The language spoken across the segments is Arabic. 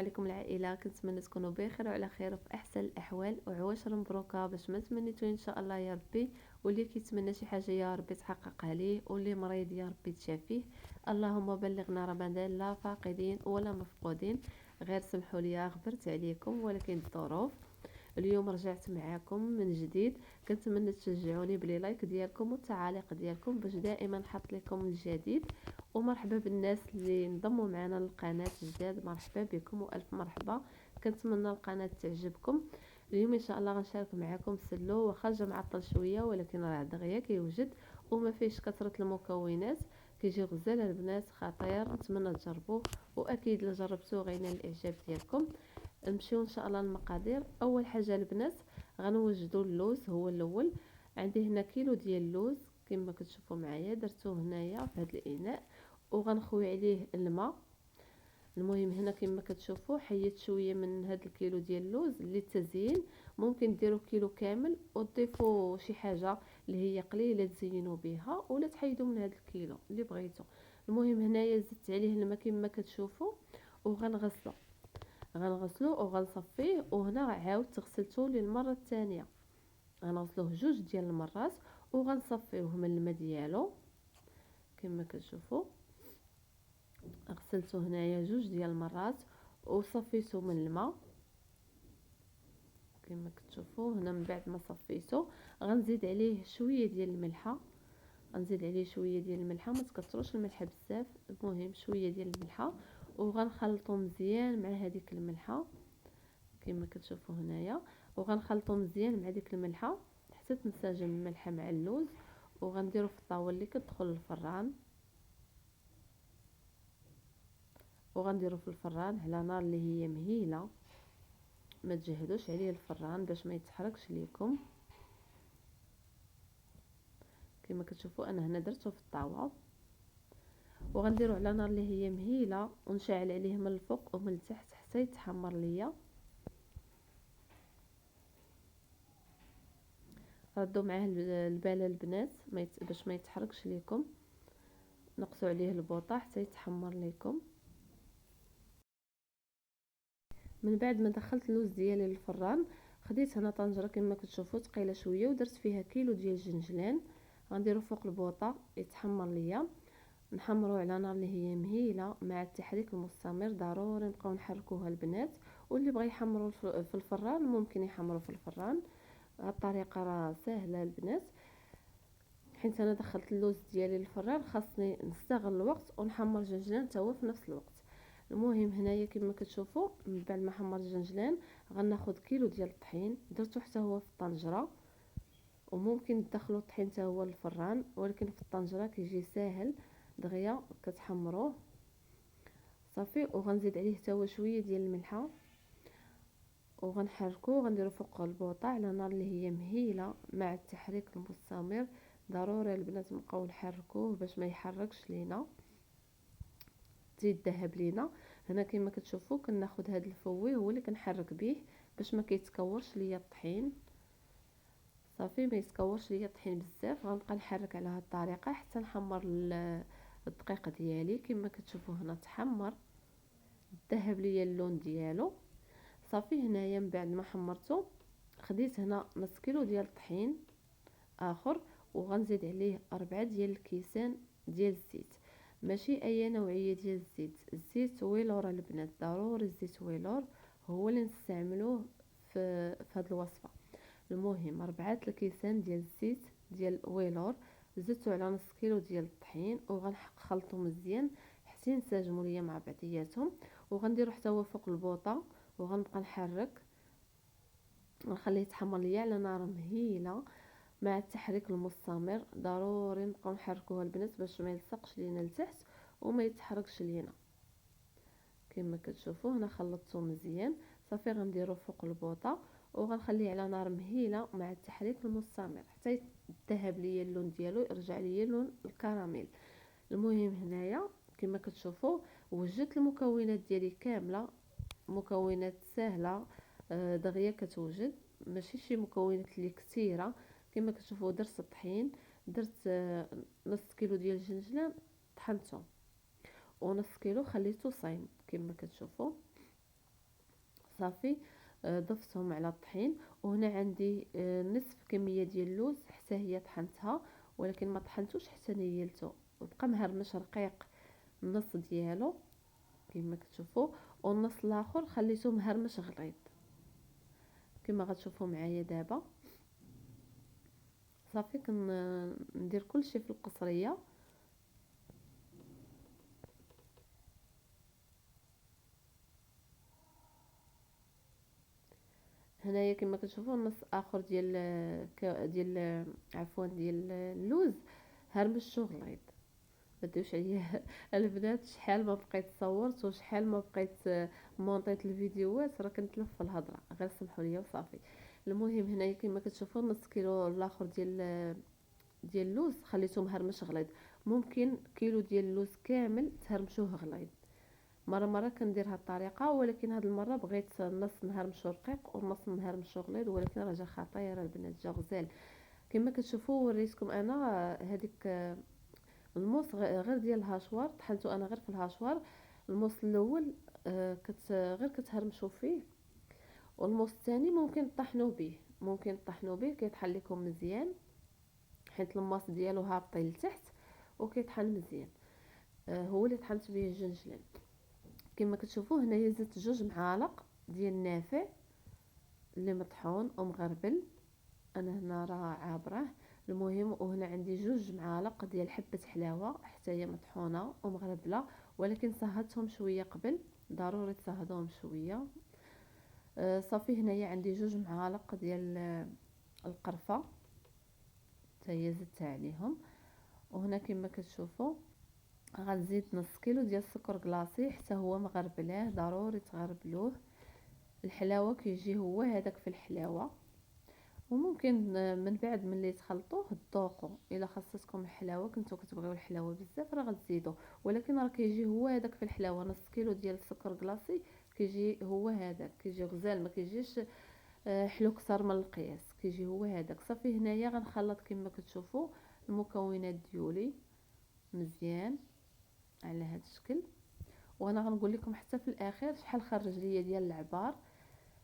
عليكم العائله، كنتمنى تكونوا بخير وعلى خير وفي احسن الاحوال وعواشر مبروكه باش ما تمنيتو ان شاء الله يا ربي. واللي كيتمنى شي حاجه يا ربي تحققها ليه، واللي مريض يا ربي تشافيه. اللهم بلغنا رمضان لا فاقدين ولا مفقودين. غير سمحوا لي غبرت عليكم ولكن الظروف. اليوم رجعت معاكم من جديد. كنتمنى تشجعوني بلي لايك ديالكم والتعاليق ديالكم باش دائما نحط لكم الجديد. ومرحبا بالناس اللي انضموا معنا للقناه جداد، مرحبا بكم والف مرحبا. كنتمنى القناه تعجبكم. اليوم ان شاء الله غنشارك معكم سلو، واخا جا معطل شويه ولكن راه دغيا كيوجد وما فيهش كثره المكونات. كيجي غزال البنات، خطير، نتمنى تجربوه واكيد الا جربتوه غينال الاعجاب ديالكم. نمشيو ان شاء الله المقادير. اول حاجه البنات غنوجدوا اللوز هو الاول. عندي هنا كيلو ديال اللوز كما كتشوفوا معايا، درتوه هنايا في هذا الاناء وغنخوي عليه الماء. المهم هنا كما كتشوفوا حيدت شويه من هذا الكيلو ديال اللوز للتزيين. ممكن ديروا كيلو كامل وتضيفوا شي حاجه اللي هي قليله تزينوا بها، ولا تحيدوا من هذا الكيلو اللي بغيتوا. المهم هنايا زدت عليه الماء كما كتشوفوا وغنغسلو وغنصفيه. وهنا عاود غسلته للمره الثانيه، غنغسلوه جوج ديال المرات وغنصفيوه من الماء ديالو. كما كتشوفوا غسلته هنايا جوج ديال المرات وصفيته من الماء. كما كتشوفوا هنا من بعد ما صفيته غنزيد عليه شويه ديال الملحه. غنزيد عليه شويه ديال الملحه، ما تكثروش الملحه بزاف، المهم شويه ديال الملحه. وغنخلطو مزيان مع هذيك الملحه كما كتشوفوا هنايا. وغنخلطو مزيان مع ديك الملحه حتى تنسجم الملحه مع اللوز. وغنديرو في الطاوله اللي كتدخل للفران، وغنديرو في الفران على نار اللي هي مهيله، ما تجهدوش عليه الفران باش ما يتحرقش ليكم. كما كتشوفوا انا هنا درته في الطاوه وغنديرو على نار اللي هي مهيله ونشعل عليه من الفوق ومن التحت حتى يتحمر ليا. ردوا معاه البال البنات باش ما يتحرقش ليكم، نقصوا عليه البوطه حتى يتحمر ليكم. من بعد ما دخلت اللوز ديالي للفران خديت هنا طنجره كما كتشوفوا ثقيله شويه ودرت فيها كيلو ديال الجنجلان. غنديرو فوق البوطه يتحمر ليا. نحمروا على نار اللي هي مهيله مع التحريك المستمر، ضروري نبقاو نحركوها البنات. واللي بغى يحمروا في الفران ممكن يحمروا في الفران، الطريقه راه سهله البنات. حيت انا دخلت اللوز ديالي للفران خاصني نستغل الوقت ونحمر الجنجلان حتى هو في نفس الوقت. المهم هنايا كما كتشوفوا من بعد ما حمر الجنجلان غناخذ كيلو ديال الطحين درته حتى هو في الطنجره. وممكن تدخلوا الطحين حتى هو للفران ولكن في الطنجره كيجي ساهل دغيا كتحمروه صافي. وغنزيد عليه حتى هو شويه ديال الملحه وغنحركوه. غنديرو فوق البوطه على نار اللي هي مهيله مع التحريك المستمر. ضروري البنات نبقاو نحركوه باش ما يحرقش لينا يذهب لينا. هنا كما كتشوفوا كناخذ هذا الفوي هو اللي كنحرك به باش ما كيتكورش ليا الطحين صافي، ما يتكورش ليا الطحين بزاف. غنبقى نحرك على هذه الطريقه حتى نحمر الدقيق ديالي. كما كتشوفوا هنا تحمر ذهب ليا اللون ديالو صافي. هنايا من بعد ما حمرته خديت هنا نص كيلو ديال الطحين اخر وغنزيد عليه 4 ديال الكيسان ديال الزيت. ماشي اي نوعيه ديال الزيت، الزيت ويلور البنات، ضروري الزيت ويلور هو اللي نستعملوه في هذه الوصفه. المهم 4 الكيسان ديال الزيت ديال ويلور زدته على نص كيلو ديال الطحين وغنخلطو مزيان حتى ينسجموا ليا مع بعضياتهم. وغنديرو حتى هو فوق البوطه وغنبقى نحرك ونخليه يتحمر ليا على نار مهيله مع التحريك المستمر. ضروري نبقاو نحركوها البنات باش ما يلصقش لينا لتحت وما يتحرقش لينا. كما كتشوفوا هنا خلطته مزيان صافي. غنديرو فوق البوطه وغنخليه على نار مهيله مع التحريك المستمر حتى يذهب ليا اللون ديالو، يرجع ليا لون الكراميل. المهم هنايا كما كتشوفوا وجدت المكونات ديالي كامله، مكونات سهله دغيا كتوجد، ماشي شي مكونات اللي كثيره. كما كتشوفوا درت الطحين، درت نص كيلو ديال الجنجلان طحنته ونص كيلو خليته صايم كما كتشوفوا. صافي. ضفتهم على الطحين. وهنا عندي نصف كميه ديال اللوز حتى هي طحنتها، ولكن ما طحنتوش حتى نيلته، وبقى مهرمش رقيق النص ديالو كما كتشوفوا، والنص الاخر خليته مهرمش غليظ كما غتشوفوا معايا دابا. صافي كندير كلشي في القصريه. هنايا كما كتشوفوا النص اخر ديال عفوا ديال اللوز هرمشتو غليظ. ما ديروش عليا البنات، شحال ما بقيت صورت وشحال ما بقيت مونطيت الفيديوهات راه كنتلف في الهضره، غير سمحوا لي وصافي. المهم هنايا كما كتشوفوا نص كيلو الاخر ديال اللوز خليته مهرمش غليظ. ممكن كيلو ديال اللوز كامل تهرمشوه غليظ. مره كندير هاد الطريقه، ولكن هاد المره بغيت النص نهرمشو رقيق والنص نهرمشو غليظ، ولكن راه جا خطير البنات، جا غزال. كما كتشوفوا وريتكم انا هذيك الموس غير ديال الهاشوار، طحنتو انا غير في الهاشوار. الموس الاول غير كتهرمشوا فيه، والموس الثاني ممكن طحنوا به كيطحن لكم مزيان، حيت الماس ديالو هابطين لتحت وكيطحن مزيان. هو اللي طحنت به الجنجلان. كما كتشوفوا هنايا زدت 2 معالق ديال النافع اللي مطحون ومغربل، انا هنا راه عابره. المهم وهنا عندي 2 معالق ديال حبه حلاوه حتى هي مطحونه ومغربله، ولكن صهدتهم شويه قبل، ضروري تصهدوهم شويه. صافي هنايا عندي 2 معالق ديال القرفه حتى هي زدتها عليهم. وهنا كما كتشوفوا غنزيد نص كيلو ديال السكر كلاصي حتى هو مغربلاه، ضروري تغربلوه. الحلاوه كيجي هو هذاك في الحلاوه، وممكن من بعد ملي تخلطوه تذوقوا الا خصتكم الحلاوه، كنتو كتبغيو الحلاوه بزاف راه غتزيدوا، ولكن راه كيجي هو هذاك في الحلاوه. نص كيلو ديال السكر كلاصي كيجي هو هذاك، كيجي غزال، ما كيجيش حلو كثر من القياس، كيجي هو هذاك. صافي هنايا غنخلط كما كتشوفوا المكونات ديالي مزيان على هذا الشكل. وانا غنقول لكم حتى في الاخير شحال خرج ليا ديال العبار،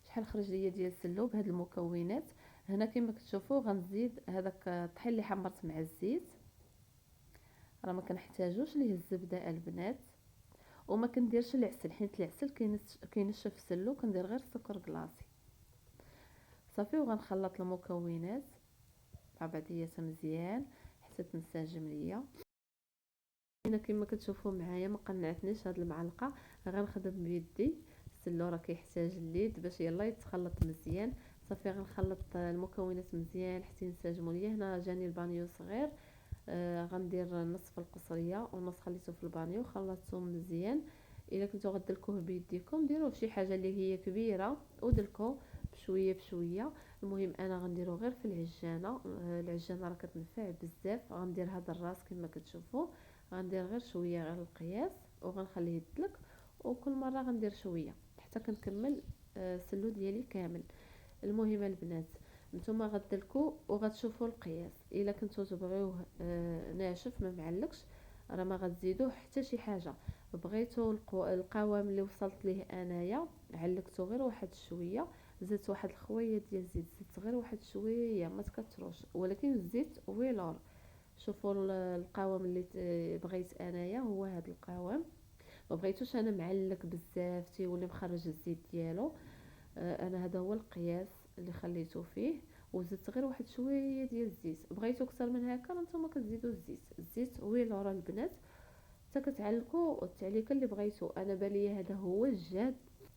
شحال خرج ليا ديال السلوب هاد المكونات. هنا كما كتشوفوا غنزيد هذاك الطحين اللي حمرت مع الزيت، راه ما كنحتاجوش ليه الزبده البنات، وما كنديرش العسل حيت العسل كينشف السلو، كندير غير السكر كلاصي. صافي وغنخلط المكونات مع بعضياتها مزيان حتى تنسجم ليا. هنا كما كتشوفوا معايا ما قنعتنيش هاد المعلقه، غنخدم بيدي، السلو راه كيحتاج الليد باش يلا يتخلط مزيان. صافي غنخلط المكونات مزيان حتى ينسجموا ليا. هنا جاني البانيو صغير، غندير نصف القصريه ونص خليته في البانيو، خلطتهم مزيان. الا كنتو غدلكوه بيديكم ديروه بشي حاجه اللي هي كبيره ودلكو بشويه بشويه. المهم انا غنديرو غير في العجانه، العجانه راه كتنفع بزاف. غندير هذا الراس كما كتشوفوا، غندير غير شويه غير القياس وغنخليه يدلك، وكل مره غندير شويه حتى كنكمل السلو ديالي كامل. المهم البنات نتوما غدلكوا وغتشوفوا القياس، الا كنتو تبغيوه ناشف ما معلقش راه ما غتزيدوه حتى شي حاجه. بغيتو القوام اللي وصلت ليه انايا علقتو غير واحد شويه، زدت واحد الخويه ديال الزيت، زدت غير واحد شويه ما تكثروش، ولكن الزيت ويلور. شوفوا القوام اللي بغيت انايا هو هذا القوام، ما بغيتوش انا معلق بزاف تيولي مخرج الزيت ديالو. انا هذا هو القياس اللي خليته فيه، وزدت غير واحد شويه ديال الزيت. بغيتو اكثر من هكا نتوما كتزيدوا الزيت ويلور البنات حتى كتعلقوا التعليقه اللي بغيتو. انا بالي هذا هو الجاد،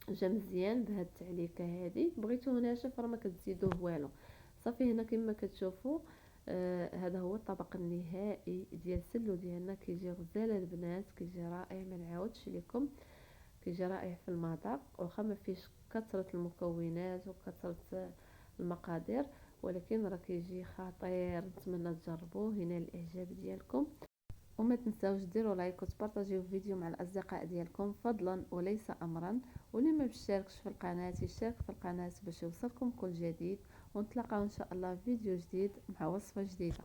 جا مزيان بهاد التعليقه هذه. بغيتوه ناشف راه ما كتزيدوه والو. صافي هنا كما كتشوفوا هذا هو الطبق النهائي ديال السلو ديالنا، كيجي غزال البنات، كيجي رائع ما نعاودش لكم، كيجي رائع في المذاق، واخا ما فيش كثره المكونات وكثره المقادير، ولكن راه كيجي خطير. نتمنى تجربوه، هنا الاعجاب ديالكم، وما تنساوش ديروا لايك وتبارطاجيو الفيديو مع الاصدقاء ديالكم فضلا وليس امرا. واللي ما بيشاركش في القناه يشارك في القناه باش يوصلكم كل جديد، ونتلاقاو ان شاء الله في فيديو جديد مع وصفه جديده.